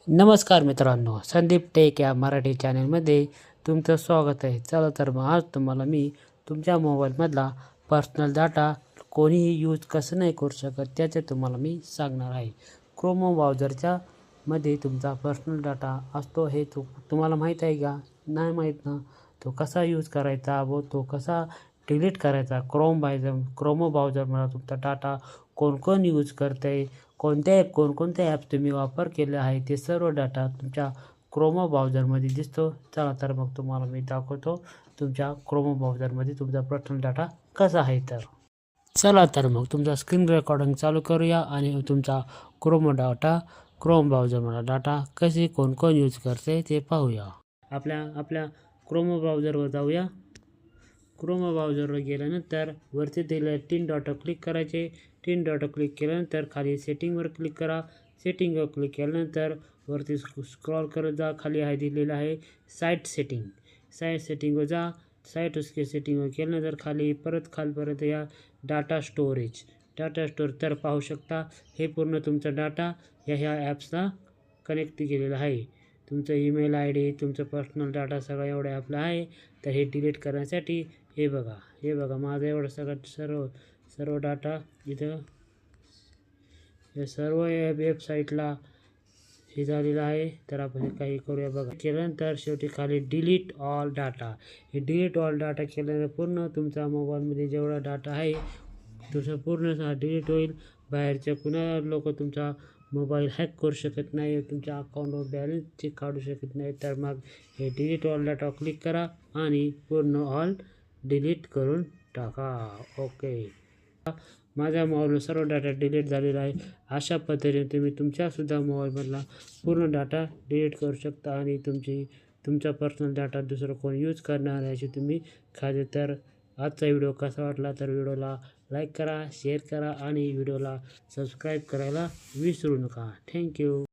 नमस्कार मित्रांनो, संदीप टेक या मराठी चॅनलमध्ये तुमचं स्वागत आहे. चला तर मग आज तुम्हाला मी तुमच्या मोबाईलमधला पर्सनल डाटा कोणीही यूज कसं नाही करू शकत त्याचे तुम्हाला मी सांगणार आहे. क्रोम ब्राउझरच्या मध्ये तुमचा पर्सनल डाटा असतो हे तुम्हाला माहीत आहे का? नाही माहीत ना? तो कसा यूज करायचा व तो कसा डिलीट करायचा? क्रोम ब्राउझरमध्ये तुमचा डाटा कोण यूज करतं आहे, कोणकोणते ॲप तुम्ही वापर केले आहे ते सर्व डाटा तुमच्या क्रोम ब्राउझरमध्ये दिसतो. चला तर मग तुम्हाला मी दाखवतो तुमच्या क्रोम ब्राउझरमध्ये तुमचा पर्सनल डाटा कसा आहे तर. चला तर मग तुमचा स्क्रीन रेकॉर्डिंग चालू करूया आणि तुमचा क्रोम ब्राउझरमधला डाटा कसे कोण यूज करते ते पाहूया. आपल्या क्रोम ब्राउझरवर जाऊया. क्रोम ब्राउझरवर गेल्यानंतर वरती दिलेल्या 3 डॉट क्लिक करायचे. 3 डॉट क्लिक केल्यानंतर खाली सेटिंगवर क्लिक करा. सेटिंगवर क्लिक केल्यानंतर वरती स्क्रॉल करत जा. खाली आहे दिलेलं आहे साईट सेटिंगवर जा. साईट सेटिंगवर केल्यानंतर खालपर्यंत या डाटा स्टोरेज तर पाहू शकता हे पूर्ण तुमचा डाटा ह्या ॲप्सला कनेक्ट केलेला आहे. तुमचं ईमेल ID, तुमचं पर्सनल डाटा सगळं एवढं ॲपला आहे. तर हे डिलीट करण्यासाठी हे बघा माझं एवढं सर्व डाटा इथं या सर्व वेबसाईटला हे झालेलं आहे. तर आपण काही करूया बघा. केल्यानंतर शेवटी खाली डिलीट ऑल डाटा. हे डिलीट ऑल डाटा केल्यानंतर पूर्ण तुमचा मोबाईलमध्ये जेवढा डाटा आहे तुझं पूर्ण डिलीट होईल. बाहेरच्या कुणा लोक तुमचा मोबाईल हॅक करू शकत नाही, तुमच्या अकाउंटवर बॅलन्स चेक काढू शकत नाही. तर मग हे डिलीट ऑल डाटा क्लिक करा आणि पूर्ण ऑल डिलीट करून टाका. ओके, माझ्या मोबाईलवर सर्व डाटा डिलीट झालेला आहे. अशा पद्धतीने तुम्ही तुमच्यासुद्धा मोबाईलमधला पूर्ण डाटा डिलीट करू शकता आणि तुमचा पर्सनल डाटा दुसरं कोण यूज करणार याची तुम्ही खात्री. तर आजचा व्हिडिओ कसा वाटला तर व्हिडिओला लाईक करा, शेअर करा आणि व्हिडिओला सबस्क्राईब करायला विसरू नका. थँक्यू.